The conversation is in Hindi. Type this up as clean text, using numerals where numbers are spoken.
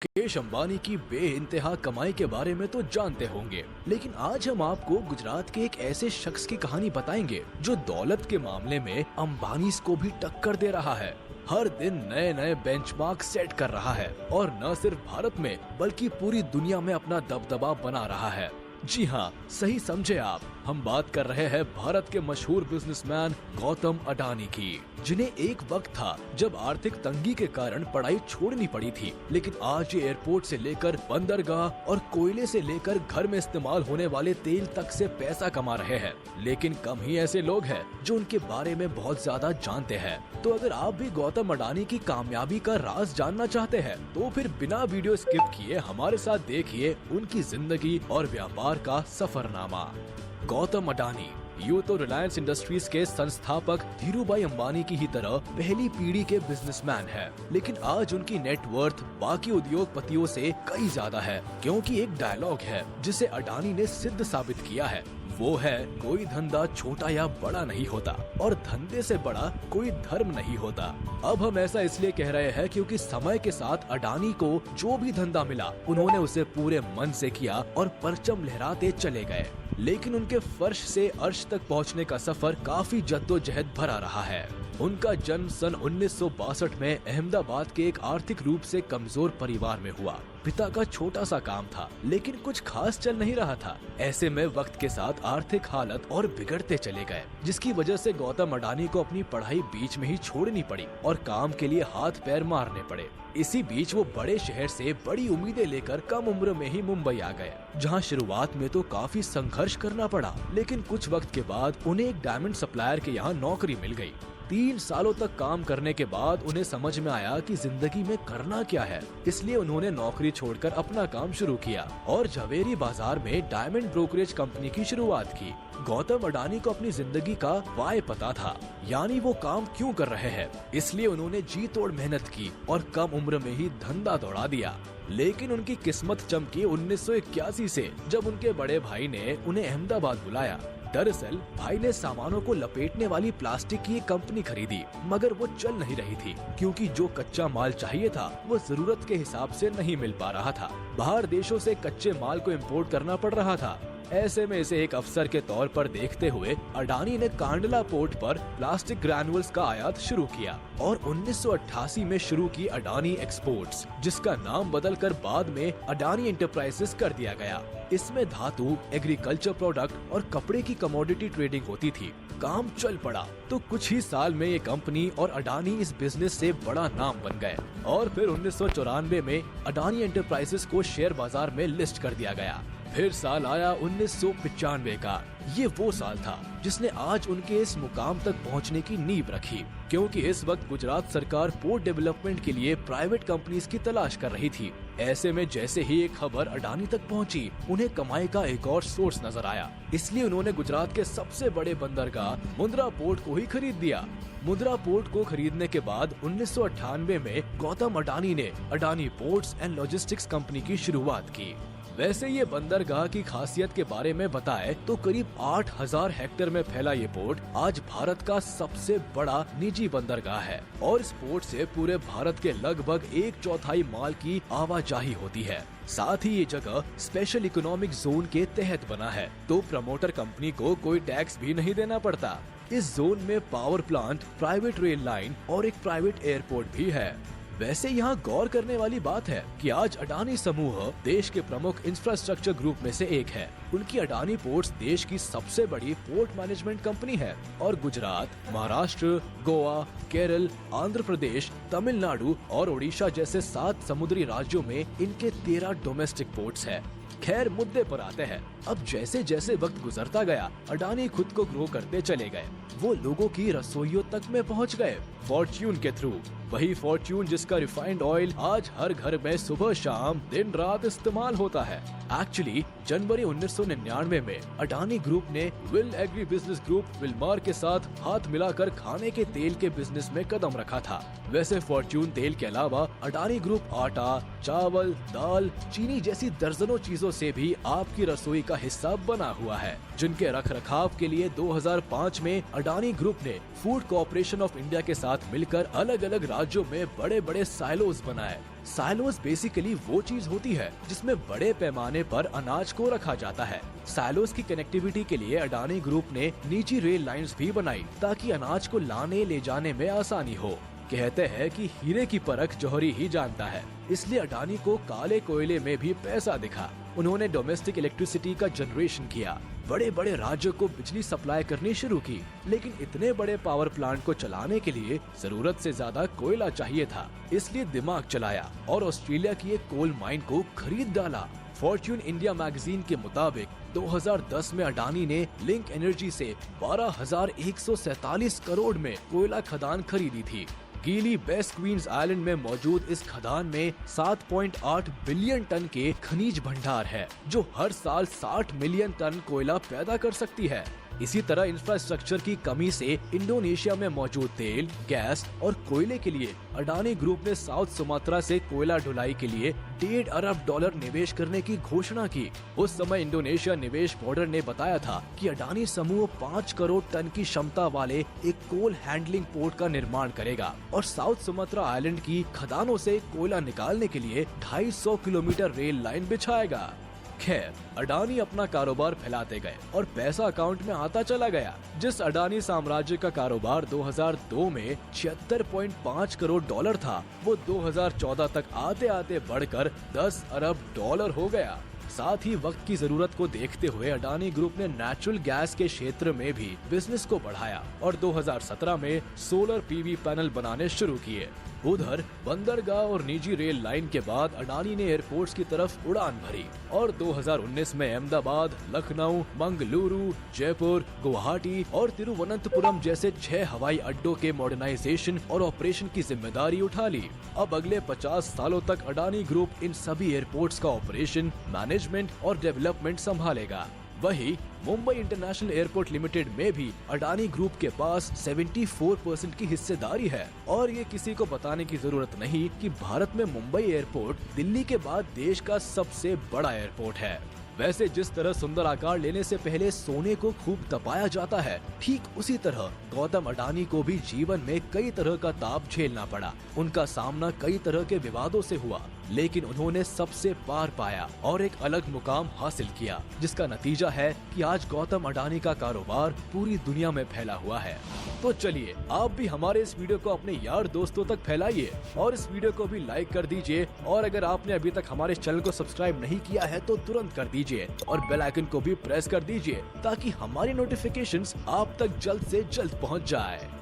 मुकेश अंबानी की बेइंतहा कमाई के बारे में तो जानते होंगे, लेकिन आज हम आपको गुजरात के एक ऐसे शख्स की कहानी बताएंगे जो दौलत के मामले में अंबानीज को भी टक्कर दे रहा है। हर दिन नए नए बेंचमार्क सेट कर रहा है और न सिर्फ भारत में बल्कि पूरी दुनिया में अपना दबदबा बना रहा है। जी हाँ, सही समझे आप, हम बात कर रहे हैं भारत के मशहूर बिजनेसमैन गौतम अडानी की, जिन्हें एक वक्त था जब आर्थिक तंगी के कारण पढ़ाई छोड़नी पड़ी थी, लेकिन आज ये एयरपोर्ट से लेकर बंदरगाह और कोयले से लेकर घर में इस्तेमाल होने वाले तेल तक से पैसा कमा रहे हैं। लेकिन कम ही ऐसे लोग हैं जो उनके बारे में बहुत ज्यादा जानते हैं। तो अगर आप भी गौतम अडानी की कामयाबी का राज जानना चाहते हैं तो फिर बिना वीडियो स्किप किए हमारे साथ देखिए उनकी जिंदगी और व्यापार का सफरनामा। गौतम अडानी यूं तो रिलायंस इंडस्ट्रीज के संस्थापक धीरूभाई अंबानी की ही तरह पहली पीढ़ी के बिजनेसमैन हैं, लेकिन आज उनकी नेटवर्थ बाकी उद्योगपतियों से कई ज्यादा है, क्योंकि एक डायलॉग है जिसे अडानी ने सिद्ध साबित किया है। वो है, कोई धंधा छोटा या बड़ा नहीं होता और धंधे से बड़ा कोई धर्म नहीं होता। अब हम ऐसा इसलिए कह रहे हैं क्योंकि समय के साथ अडानी को जो भी धंधा मिला उन्होंने उसे पूरे मन से किया और परचम लहराते चले गए। लेकिन उनके फर्श से अर्श तक पहुंचने का सफर काफी जद्दोजहद भरा रहा है। उनका जन्म सन 1962 में अहमदाबाद के एक आर्थिक रूप से कमजोर परिवार में हुआ। पिता का छोटा सा काम था, लेकिन कुछ खास चल नहीं रहा था। ऐसे में वक्त के साथ आर्थिक हालत और बिगड़ते चले गए, जिसकी वजह से गौतम अडानी को अपनी पढ़ाई बीच में ही छोड़नी पड़ी और काम के लिए हाथ पैर मारने पड़े। इसी बीच वो बड़े शहर से बड़ी उम्मीदें लेकर कम उम्र में ही मुंबई आ गए, जहां शुरुआत में तो काफी संघर्ष करना पड़ा, लेकिन कुछ वक्त के बाद उन्हें एक डायमंड सप्लायर के यहाँ नौकरी मिल गई। 3 सालों तक काम करने के बाद उन्हें समझ में आया कि जिंदगी में करना क्या है, इसलिए उन्होंने नौकरी छोड़कर अपना काम शुरू किया और झवेरी बाजार में डायमंड ब्रोकरेज कंपनी की शुरुआत की। गौतम अडानी को अपनी जिंदगी का वाय पता था, यानी वो काम क्यों कर रहे हैं, इसलिए उन्होंने जी तोड़ मेहनत की और कम उम्र में ही धंधा दौड़ा दिया। लेकिन उनकी किस्मत चमकी 1981 से, जब उनके बड़े भाई ने उन्हें अहमदाबाद बुलाया। दरअसल भाई ने सामानों को लपेटने वाली प्लास्टिक की एक कंपनी खरीदी, मगर वो चल नहीं रही थी क्योंकि जो कच्चा माल चाहिए था वो जरूरत के हिसाब से नहीं मिल पा रहा था। बाहर देशों से कच्चे माल को इम्पोर्ट करना पड़ रहा था। ऐसे में इसे एक अफसर के तौर पर देखते हुए अडानी ने कांडला पोर्ट पर प्लास्टिक ग्रैन्युल्स का आयात शुरू किया और 1988 में शुरू की अडानी एक्सपोर्ट्स, जिसका नाम बदलकर बाद में अडानी एंटरप्राइजेस कर दिया गया। इसमें धातु, एग्रीकल्चर प्रोडक्ट और कपड़े की कमोडिटी ट्रेडिंग होती थी। काम चल पड़ा तो कुछ ही साल में ये कंपनी और अडानी इस बिजनेस से बड़ा नाम बन गए और फिर 1994 में अडानी एंटरप्राइजेस को शेयर बाजार में लिस्ट कर दिया गया। फिर साल आया 1995 का। ये वो साल था जिसने आज उनके इस मुकाम तक पहुंचने की नींव रखी, क्योंकि इस वक्त गुजरात सरकार पोर्ट डेवलपमेंट के लिए प्राइवेट कंपनीज की तलाश कर रही थी। ऐसे में जैसे ही एक खबर अडानी तक पहुंची, उन्हें कमाई का एक और सोर्स नजर आया। इसलिए उन्होंने गुजरात के सबसे बड़े बंदरगाह मुंद्रा पोर्ट को ही खरीद दिया। मुंद्रा पोर्ट को खरीदने के बाद 1998 में गौतम अडानी ने Adani ports and logistics company की शुरुआत की। वैसे ये बंदरगाह की खासियत के बारे में बताए तो करीब 8000 हेक्टेयर में फैला ये पोर्ट आज भारत का सबसे बड़ा निजी बंदरगाह है और इस पोर्ट से पूरे भारत के लगभग 1/4 माल की आवाजाही होती है। साथ ही ये जगह स्पेशल इकोनॉमिक जोन के तहत बना है, तो प्रमोटर कंपनी को कोई टैक्स भी नहीं देना पड़ता। इस जोन में power plant, private rail line और एक प्राइवेट एयरपोर्ट भी है। वैसे यहाँ गौर करने वाली बात है कि आज अडानी समूह देश के प्रमुख इंफ्रास्ट्रक्चर ग्रुप में से एक है। उनकी अडानी पोर्ट्स देश की सबसे बड़ी पोर्ट मैनेजमेंट कंपनी है और गुजरात, महाराष्ट्र, गोवा, केरल, आंध्र प्रदेश, तमिलनाडु और ओडिशा जैसे 7 समुद्री राज्यों में इनके 13 डोमेस्टिक पोर्ट्स है। खैर, मुद्दे पर आते हैं। अब जैसे जैसे वक्त गुजरता गया, अडानी खुद को ग्रो करते चले गए। वो लोगों की रसोइयों तक में पहुंच गए, फॉर्च्यून के थ्रू। वही फॉर्च्यून जिसका रिफाइंड ऑयल आज हर घर में सुबह शाम दिन रात इस्तेमाल होता है। एक्चुअली जनवरी 1999 में अडानी ग्रुप ने will agri business group Wilmar के साथ हाथ मिलाकर खाने के तेल के बिजनेस में कदम रखा था। वैसे फॉर्च्यून तेल के अलावा अडानी ग्रुप आटा, चावल, दाल, चीनी जैसी दर्जनों चीजों से भी आपकी रसोई का हिस्सा बना हुआ है, जिनके रखरखाव के लिए 2005 में अडानी ग्रुप ने फूड कॉर्पोरेशन ऑफ इंडिया के साथ मिलकर अलग अलग राज्यों में बड़े बड़े साइलोज बनाए। साइलोज बेसिकली वो चीज होती है जिसमें बड़े पैमाने पर अनाज को रखा जाता है। साइलोज की कनेक्टिविटी के लिए अडानी ग्रुप ने निजी रेल लाइंस भी बनाई ताकि अनाज को लाने ले जाने में आसानी हो। कहते हैं कि हीरे की परख जौहरी ही जानता है, इसलिए अडानी को काले कोयले में भी पैसा दिखा। उन्होंने डोमेस्टिक इलेक्ट्रिसिटी का जनरेशन किया, बड़े बड़े राज्यों को बिजली सप्लाई करनी शुरू की, लेकिन इतने बड़े पावर प्लांट को चलाने के लिए जरूरत से ज्यादा कोयला चाहिए था। इसलिए दिमाग चलाया और ऑस्ट्रेलिया की एक कोल माइन को खरीद डाला। फॉर्च्यून इंडिया मैगजीन के मुताबिक 2010 में अडानी ने लिंक एनर्जी से 12,147 करोड़ में कोयला खदान खरीदी थी। गीली बेस्ट क्वींस आइलैंड में मौजूद इस खदान में 7.8 बिलियन टन के खनिज भंडार है, जो हर साल 60 मिलियन टन कोयला पैदा कर सकती है। इसी तरह इंफ्रास्ट्रक्चर की कमी से इंडोनेशिया में मौजूद तेल, गैस और कोयले के लिए अडानी ग्रुप ने साउथ सुमात्रा से कोयला ढुलाई के लिए $1.5 अरब निवेश करने की घोषणा की। उस समय इंडोनेशिया निवेश बोर्ड ने बताया था कि अडानी समूह 5 करोड़ टन की क्षमता वाले एक कोल हैंडलिंग पोर्ट का निर्माण करेगा और साउथ सुमात्रा आइलैंड की खदानों से कोयला निकालने के लिए 250 किलोमीटर रेल लाइन बिछाएगा। खैर, अडानी अपना कारोबार फैलाते गए और पैसा अकाउंट में आता चला गया। जिस अडानी साम्राज्य का कारोबार 2002 में $76.5 करोड़ था, वो 2014 तक आते आते बढ़कर $10 अरब हो गया। साथ ही वक्त की जरूरत को देखते हुए अडानी ग्रुप ने नेचुरल गैस के क्षेत्र में भी बिजनेस को बढ़ाया और 2017 में सोलर पीवी पैनल बनाने शुरू किए। उधर बंदरगाह और निजी रेल लाइन के बाद अडानी ने एयरपोर्ट्स की तरफ उड़ान भरी और 2019 में अहमदाबाद, लखनऊ, मंगलुरु, जयपुर, गुवाहाटी और तिरुवनंतपुरम जैसे 6 हवाई अड्डों के मॉडर्नाइजेशन और ऑपरेशन की जिम्मेदारी उठा ली। अब अगले 50 सालों तक अडानी ग्रुप इन सभी एयरपोर्ट्स का ऑपरेशन, मैनेजमेंट और डेवलपमेंट संभालेगा। वहीं मुंबई इंटरनेशनल एयरपोर्ट लिमिटेड में भी अडानी ग्रुप के पास 74% की हिस्सेदारी है और ये किसी को बताने की जरूरत नहीं कि भारत में मुंबई एयरपोर्ट दिल्ली के बाद देश का सबसे बड़ा एयरपोर्ट है। वैसे जिस तरह सुंदर आकार लेने से पहले सोने को खूब तपाया जाता है, ठीक उसी तरह गौतम अडानी को भी जीवन में कई तरह का ताप झेलना पड़ा। उनका सामना कई तरह के विवादों से हुआ, लेकिन उन्होंने सबसे पार पाया और एक अलग मुकाम हासिल किया, जिसका नतीजा है कि आज गौतम अडानी का कारोबार पूरी दुनिया में फैला हुआ है। तो चलिए, आप भी हमारे इस वीडियो को अपने यार दोस्तों तक फैलाइए और इस वीडियो को भी लाइक कर दीजिए और अगर आपने अभी तक हमारे चैनल को सब्सक्राइब नहीं किया है तो तुरंत कर दीजिए और बेल आइकन को भी प्रेस कर दीजिए ताकि हमारी नोटिफिकेशंस आप तक जल्द से जल्द पहुंच जाए।